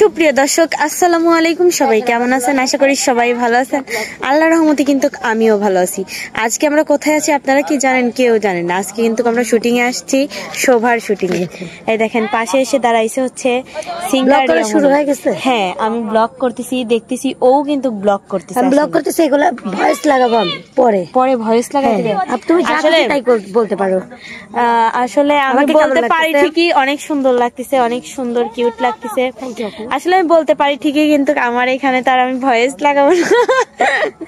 সুপ্রিয় দর্শক আসসালামু আলাইকুম, সবাই কেমন আছেন? আশা করি সবাই ভালো আছেন। আল্লাহর রহমতে কিন্তু আমিও ভালো আছি। আজকে আমরা কোথায় আছি আপনারা কি জানেন? কেউ জানেন না। আজকে কিন্তু আমরা শুটিং এ আসছি, শোভার শুটিং এ। এই দেখেন পাশে এসে দাঁড়াইছে হচ্ছে সিঙ্গার শুরু হয়ে গেছে। হ্যাঁ, আমি ব্লগ করতেছি, দেখতেছি ও কিন্তু ব্লগ করতেছে। আমি ব্লগ করতেছি, এগুলা ভয়েস লাগাবো আমি পরে ভয়েস লাগাই দিবেন। তুমি আসলে তাই বলতে পারো। আসলে আমি বলতে পারি ঠিকই, অনেক সুন্দর লাগতেছে, অনেক সুন্দর কিউট লাগতেছে। আসলে আমি বলতে পারি ঠিকই, কিন্তু আমার এখানে তার আমি ভয়েস লাগাবো না।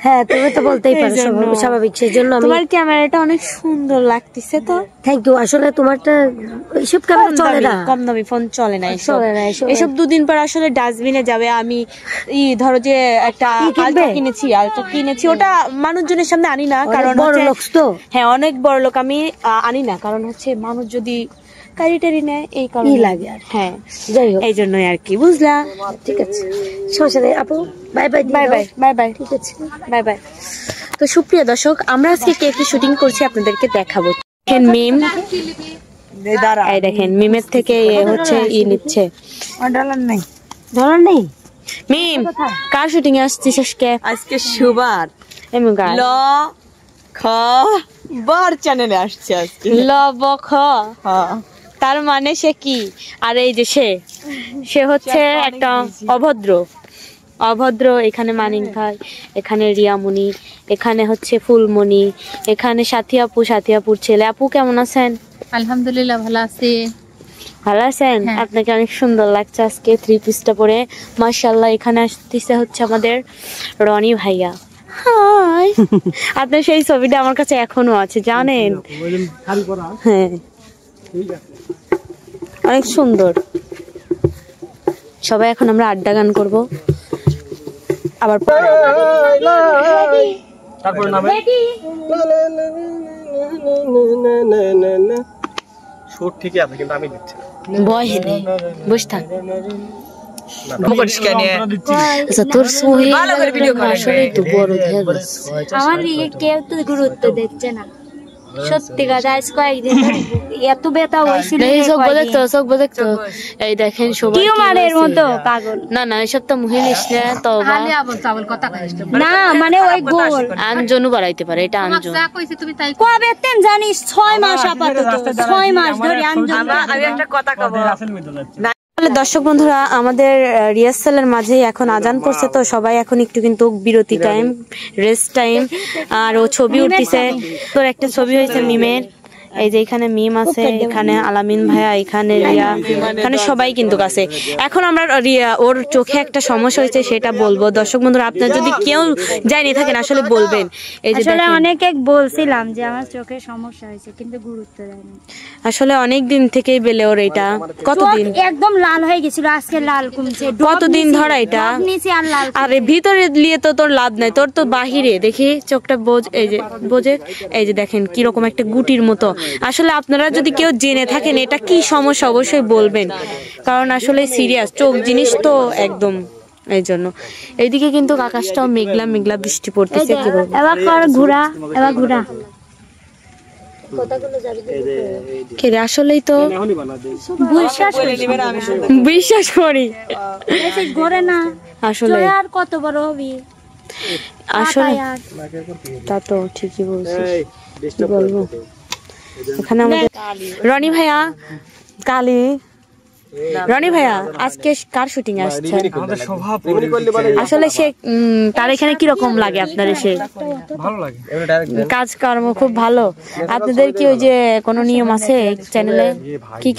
হ্যাঁ, তুমি তো বলতেই পারো, স্বাভাবিক। সেজন্য তোমার ক্যামেরাটা অনেক সুন্দর লাগতেছে। তো থ্যাংক ইউ। আসলে তোমারটা এইসব ক্যামেরা চলে না, কম দামি ফোন চলে না, এসব দুদিন পর আসলে ডাস্টবিনে যাবে। আমি ধরো যে একটা আলট্রা কিনেছি, ওটা মানুষজনের সামনে আনি না, কারণ বড় লোক তো। হ্যাঁ, অনেক বড় লোক, আমি আনি না, কারণ হচ্ছে মানুষ যদি কারিটারি নেয় এই কারণে লাগে। হ্যাঁ, যাই হোক, এই জন্যই আর কি, বুঝলা? ঠিক আছে, সমস্যা নেই আপু। Bye bye bye bye bye bye. ঠিক আছে, বাই বাই। তো সুপ্রিয় দর্শক, আমরা আজকে কে কি শুটিং করছি আপনাদেরকে দেখাবো। মিম, এই দেখেন মিমের থেকে হচ্ছে নিচ্ছে। ডলার নেই। মিম, কার শুটিং এ আসছিস আজকে? আজকে সুবার ল খ বার চ্যানেলে আসছে আজকে। ল ব খ, তার মানে সে কি? আর এই যে সে হচ্ছে একটা অভদ্র। এখানে মানিক ভাই, এখানে রিয়ামণি, এখানে হচ্ছে ফুলমণি, এখানে সাথিয়াপুর ছেলে। আপু কেমন আছেন? আলহামদুলিল্লাহ, ভালো আছি। ভালো আছেন? আপনাকে অনেক সুন্দর লাগছে আজকে থ্রি পিসটা পরে, মাশাআল্লাহ। এখানে আসতেছে হচ্ছে আমাদের রনি ভাইয়া। হাই, আপনার সেই ছবিটা আমার কাছে এখনো আছে, জানেন? হ্যাঁ, অনেক সুন্দর। সবাই এখন আমরা আড্ডা গান করবো আবার বয় হেনে বসে থাক। তোর আমার দিকে কেউ তো গুরুত্ব দিচ্ছে না, সত্যি কথা। আজ কয়েকদিন এত ব্যথা হয়েছিল, এই দেখেন টিউমারের মতো পাগল। না এসব তো মুহিনিস না, তো না মানে ওই গোল আঞ্জনু বাড়াইতে পারে, এটা আঞ্জন। কবে তেন জানিস? 6 মাস আপাতত, 6 মাস ধরে আঞ্জন। আমি একটা কথা কব। দর্শক বন্ধুরা, আমাদের রিহার্সালের মাঝে এখন আজান পড়ছে, তো সবাই এখন একটু কিন্তু বিরতি টাইম, রেস্ট টাইম। আর ও ছবি উঠতেছে, তোর একটা ছবি হয়েছে মিমের। এই যে এখানে মিম আছে, এখানে আলামিন ভাইয়া, এখানে রিয়া, এখানে সবাই কিন্তু আছে। এখন আমরা ওর চোখে একটা সমস্যা হয়েছে, সেটা বলবো। দর্শক বন্ধুরা, আপনার যদি কেউ জানি থাকেন আসলে বলবেন। এই যে আসলে অনেকে বলছিলাম যে আমার চোখে সমস্যা হয়েছে, কিন্তু গুরুত্ব দেয়নি। আসলে অনেক দিন থেকেই বেলে ওর এটা, কতদিন একদম লাল হয়ে গেছিল, আজকে লাল কমছে। কতদিন ধরে এটা? আরে ভিতরে নিয়ে তো তোর লাভ নাই, তোর তো বাহিরে দেখি চোখটা এই যে বোঝে, এই যে দেখেন কিরকম একটা গুটির মতো। আসলে আপনারা যদি কেউ জেনে থাকেন এটা কি সমস্যা অবশ্যই বলবেন, কারণ আসলে সিরিয়াস চোখ জিনিস তো একদম। এই জন্য এইদিকে কিন্তু আকাশটাও মেঘলা বৃষ্টি পড়তেছে। আসলেই তো বিশ্বাস করি আসলে। আর কত বড় হবি আসলে, তা তো ঠিকই বলছিস। বলবো এখানে আমাদের রনি ভাইয়া, রনি ভাইয়া আজকে কার শুটিং আসছে? আসলে সে তার এখানে কিরকম লাগে আপনার? এসে কাজ কর্ম খুব ভালো। আপনাদের কি ওই যে কোনো নিয়ম আছে চ্যানেলে? কি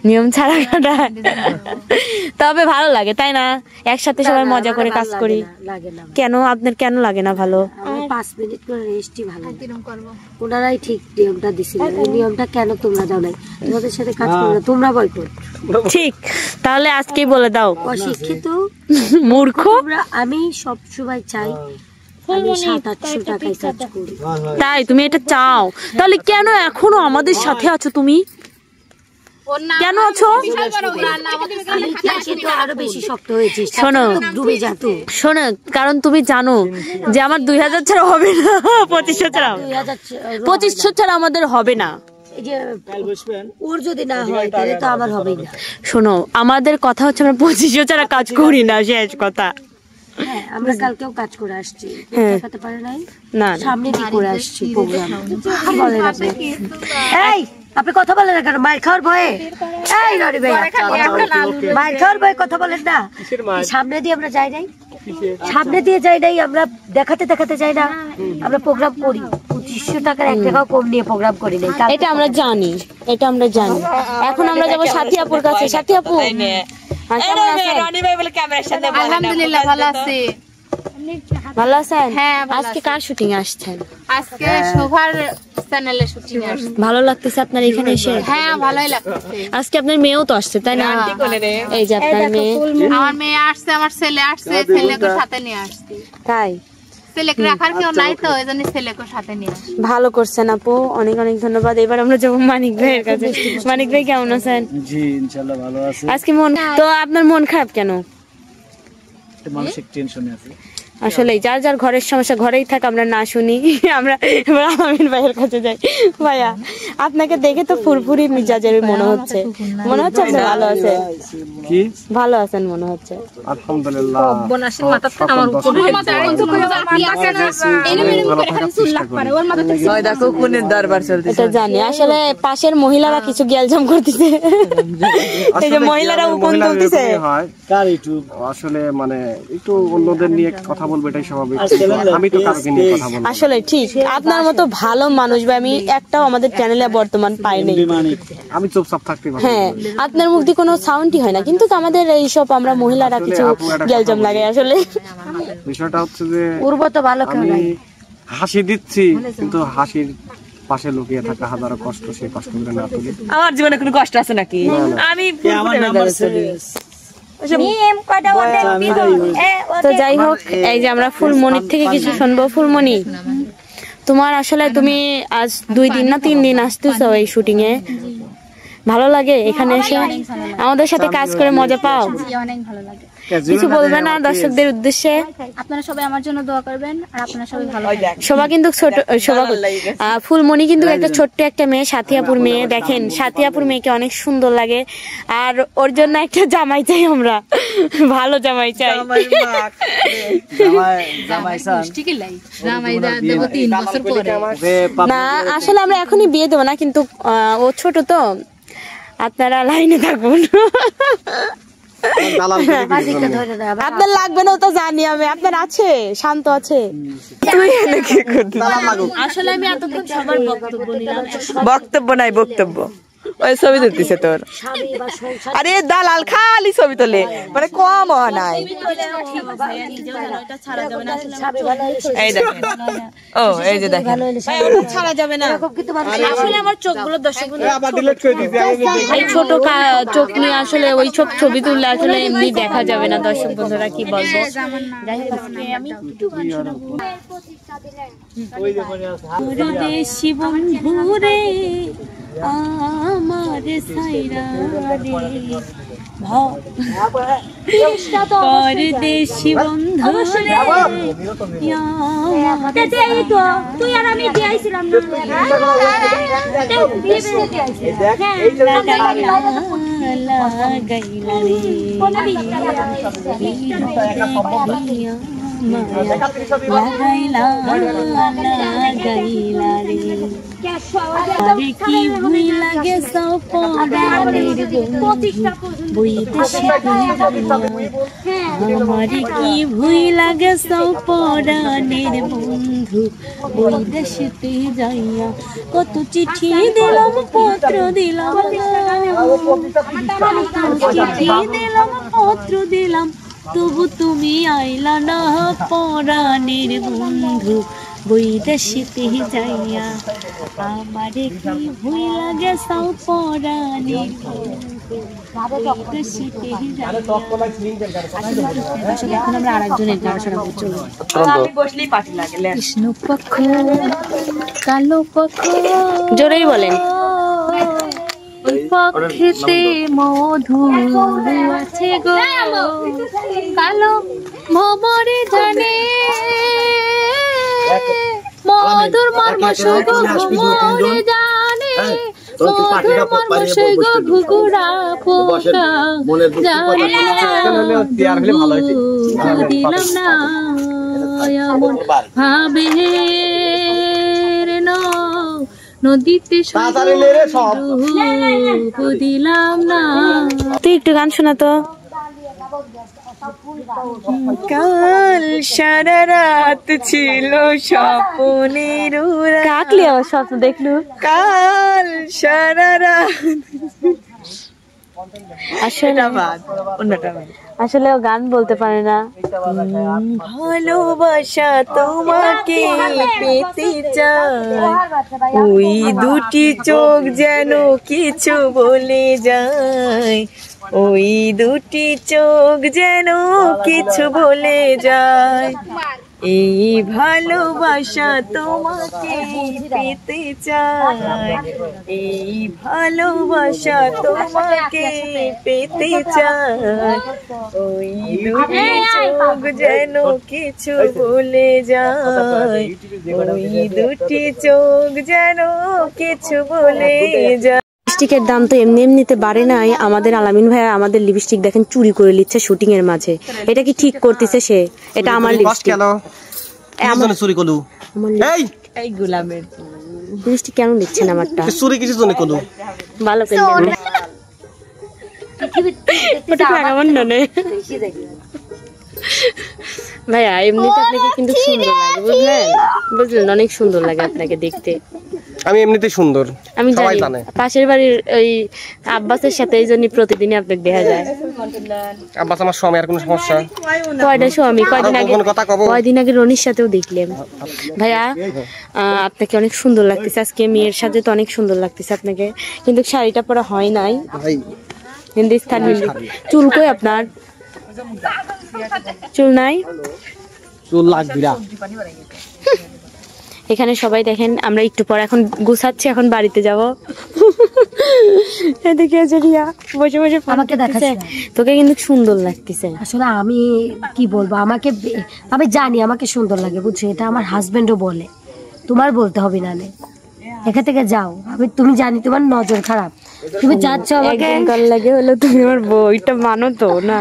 নিয়ম ছাড়া কাটায়, তবে ভালো লাগে তাই না? একসাথে সবাই মজা করে কাজ করি। কেন আপনার কেন লাগে না ভালো? 5 মিনিট করে রেস্টই ভালো। ওনারাই ঠিক নিয়মটা দিছিল, এই নিয়মটা কেন তোমরা দাও নাই? তোমাদের সাথে কাজ করো তোমরা বয়কট। ঠিক, তাহলে আজকেই বলে দাও। অশিক্ষিত মূর্খ। আমি সব সময় চাই আমি 700-800 টাকায় কাজ করি। তাই তুমি এটা চাও? তাহলে কেন এখনো আমাদের সাথে আছো? তুমি কেন আছো? শোনো, কারণ তুমি জানো যে আমার 2000 ছাড়া হবে না, 2500 ছাড়া আমাদের হবে না। এই যে ওর যদি না হয় তাহলে তো আমার হবেই না। শোনো, আমাদের কথা হচ্ছে আমরা 2500 ছাড়া কাজ করি না, শেষ কথা। হ্যাঁ, আমরা কালকেও কাজ করে আসছি, দেখাতে পারে নাই, না সামনে দিয়ে করে আসছি প্রোগ্রাম। বলেন আপনি, এই আপনি কথা বলেন না কেন? মার খাওয়ার ভয়ে? এই রনি ভাই, মার খাওয়ার ভয়ে কথা বলেন না? সামনে দিয়ে আমরা যাই নাই, সামনে দিয়ে যাই নাই, আমরা দেখাতে দেখাতে যাই না, আমরা প্রোগ্রাম করি। 2500 টাকার 1 টাকাও কম নিয়ে প্রোগ্রাম করি নাই। এটা আমরা জানি, এটা আমরা জানি। এখন আমরা যাবো সাথী আপুর কাছে। সাথী আপু, আলহামদুলিল্লাহ ভালো আছি। ভালো আছেন? হ্যাঁ, ভালো আজকে কার শুটিং আসছেন? আজকে শোভার চ্যানেলে শুটিং আসছে। ভালো লাগতেছে আপনার এখানে এসে? হ্যাঁ, ভালোই লাগছে। আজকে আপনার মেয়েও তো আসছে, তাই না? এই যে আপনার মেয়ে। আমার মেয়ে আসছে, আমার ছেলে আসছে, ছেলেকে সাথে নিয়ে আসছি। তাই? ছেলেকে রাখার কেউ নাই তো, এই জন্য ছেলেকে সাথে নিয়ে আসছি। ভালো করছেন আপু, অনেক অনেক ধন্যবাদ। এবার আমরা যাবো মানিক ভাইয়ের কাছে। মানিক ভাই কেমন আছেন? জি ইনশাআল্লাহ ভালো আছি। আজকে তো আপনার মন খারাপ কেন? মানসিক টেনশনে আছি। আসলে যার যার ঘরের সমস্যা ঘরেই থাক, আমরা না শুনি। আমরা এবার আমিন ভাইয়ের কাছে যাই। ভাইয়া, আপনাকে দেখে তো ফুরফুরি মিজাজের মনে হচ্ছে। মনে হচ্ছে আপনি ভালো আছেন? কি ভালো আছেন মনে হচ্ছে? আলহামদুলিল্লাহ। এটা জানি। আসলে পাশের মহিলারা কিছু গ্যালজাম করতেছে। এই যে মহিলারা উপন তুলতেছে। কার একটু আসলে মানে একটু অন্যদের নিয়ে কথা বলবো, এটাই স্বাভাবিক। আমি তো কাউকে নিয়ে কথা বলবো। আসলে ঠিক, আপনার মতো ভালো মানুষ ভাই আমি একটাও আমাদের চ্যানেলে বর্তমান পাইনি। আমি চুপচাপ থাকতে পারি। হ্যাঁ, আপনার মুখ দিয়ে কোনো সাউন্ডই হয় না, কিন্তু আমাদের এইসব আমরা মহিলারা কিছু গ্যালজাম লাগে। আসলে বিষয়টা হচ্ছে যে পূর্ব তো ভালো কেউ আমি নাই। হাসি দিচ্ছি, কিন্তু হাসির পাশে লুকিয়ে থাকা হাজারো কষ্ট, সেই কষ্ট করে না তুলি। আমার জীবনে কোনো কষ্ট আছে নাকি? আমি তো যাই হোক, এই যে আমরা ফুলমনির থেকে কিছু শুনবো। ফুলমনি, তোমার আসলে তুমি আজ 2 দিন না 3 দিন আসতেছো এই শুটিং এ, ভালো লাগে এখানে এসে? আমাদের সাথে কাজ করে মজা পাও? অনেক ভালো লাগে। কিছু বলবে না দর্শকদের উদ্দেশ্যে? আপনারা সবাই আমার জন্য দোয়া করবেন, আর আপনারা সবাই ভালো শোভা কিন্তু ছোট, শোভা ফুলমনি কিন্তু একটা ছোট্ট একটা মেয়ে, সাথিয়াপুর মেয়ে। দেখেন সাথিয়াপুর মেয়েকে অনেক সুন্দর লাগে, আর ওর জন্য একটা জামাই চাই আমরা, ভালো জামাই চাই। না আসলে আমরা এখনই বিয়ে দেবো না, কিন্তু ও ছোট তো, আপনারা লাইনে থাকুন। আপনার লাগবে না তো জানি আমি, আপনার আছে, শান্ত আছে। আসলে আমি এতক্ষণ সবার বক্তব্য নাই, বক্তব্য ওই ছবি তুলতেছে তোর। আরে দালাল খালি ছবি তোলে, মানে কম নাই। এই দেখেন, ও এই যে দেখেন, ছাড়া যাবে না। আসলে আমার চোখগুলো দর্শক এই ছোট চোখ নিয়ে আসলে ওই সব ছবি তুললে আসলে এমনি দেখা যাবে না। দর্শক বন্ধুরা কি বলবো, দেশি বন্ধু রে আমার সাইরা রে, পরদেশি বন্ধু রে তুই আর আমি দিয়েছিলাম আরে কি ভুই লাগে সপনের আমারে কি ভুই লাগে সপনের বন্ধু বৈদেশেতে যাইয়া, কত চিঠি দিলাম পত্র দিলাম, চিঠি দিলাম পত্র দিলাম, তবু তুমি আইলা না পরাণের বন্ধু বৈদেশেতে যাইয়া, আমারে কি ভুই লাগে সব পরাণের বৈদেশেতে যাইয়া। এখন আমরা আরেকজনের গান শোনাবো, চলো। বসলেই পাটি লাগে। কৃষ্ণ পক্ষ কালো পক্ষ, জোরেই বলেন। ওই পক্ষেতে মধু আছে গো, কালো ভবরে জানে মধুর মর্ম সুখ ভবরে জানে, মধুর মর্ম সেই গো ঘুঘুরা পোকা দিলাম না এমন ভাবে নদীতে দিলাম না। তুই একটু গান শোনা তো। কাল সারা রাত ছিল স্বপ্নের কাকলি আমার স্বপ্ন দেখলু কাল সারা রাত আসলে ও গান বলতে পারে না। ভালোবাসা তোমাকে পেতে চায় ওই দুটি চোখ যেন কিছু বলে যায় ওই দুটি চোখ যেন কিছু বলে যায় এই ভালোবাসা তোমাকে পেতে চায় এই ভালোবাসা তোমাকে পেতে চায় ওই দুটি চোখ যেন কিছু বলে যায় ওই দুটি চোখ যেন কিছু বলে যায়। লিপস্টিকের দাম তো এমনি এমনিতে বাড়ে নাই। আমাদের আলামিন ভাইয়া আমাদের লিপস্টিক দেখেন চুরি করে নিচ্ছে শুটিং এর মাঝে। এটা কি ঠিক করতেছে সে? এটা আমার লিপস্টিক চুরি করলু এই গোলামের লিপস্টিক কেন নিচ্ছেন আমারটা? চুরি কিছু জন্য করলু ভালো করে ভাইয়া এমনিতে আপনাকে কিন্তু সুন্দর লাগে বুঝলেন বুঝলেন অনেক সুন্দর লাগে আপনাকে দেখতে। আমি এমনিতে সুন্দর আমি জানি পাশের বাড়ির ওই আব্বাসের সাথে এই জন্য প্রতিদিনই আপনাকে দেখা যায়। আব্বাস আমার স্বামী আর কোনো সমস্যা কয়টা স্বামী কয়দিন আগে রনির সাথেও দেখলাম। ভাইয়া আপনাকে অনেক সুন্দর লাগতেছে আজকে মেয়ের সাথে তো অনেক সুন্দর লাগতেছে আপনাকে কিন্তু শাড়িটা পরা হয় নাই হিন্দুস্তান চুল কই আপনার চুল নাই চুল লাগবি না। এখানে সবাই দেখেন আমরা একটু পর এখন গুছাচ্ছি এখন বাড়িতে যাব। এদিকে রিয়া বসে বসে আমাকে দেখাচ্ছে তোকে কিন্তু সুন্দর লাগতেছে। আসলে আমি কি বলবো আমাকে আমি জানি আমাকে সুন্দর লাগে বুঝছো এটা আমার হাজবেন্ডও বলে তোমার বলতে হবে না এখান থেকে যাও আমি তুমি জানি তোমার নজর খারাপ তুমি যাচ্ছ আমাকে লাগে হলো তুমি আমার বউটা মানো তো না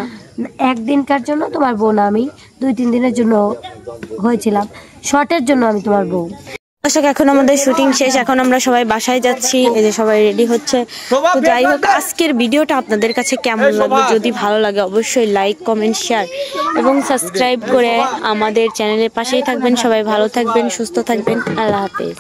একদিনকার জন্য তোমার বউ না আমি 2-3 দিনের জন্য হয়েছিলাম শর্টের জন্য আমি তোমার বউ। দর্শক এখন আমাদের শুটিং শেষ এখন আমরা সবাই বাসায় যাচ্ছি এই যে সবাই রেডি হচ্ছে। তো যাই হোক আজকের ভিডিওটা আপনাদের কাছে কেমন লাগলো যদি ভালো লাগে অবশ্যই লাইক কমেন্ট শেয়ার এবং সাবস্ক্রাইব করে আমাদের চ্যানেলের পাশেই থাকবেন। সবাই ভালো থাকবেন সুস্থ থাকবেন আল্লাহ হাফেজ।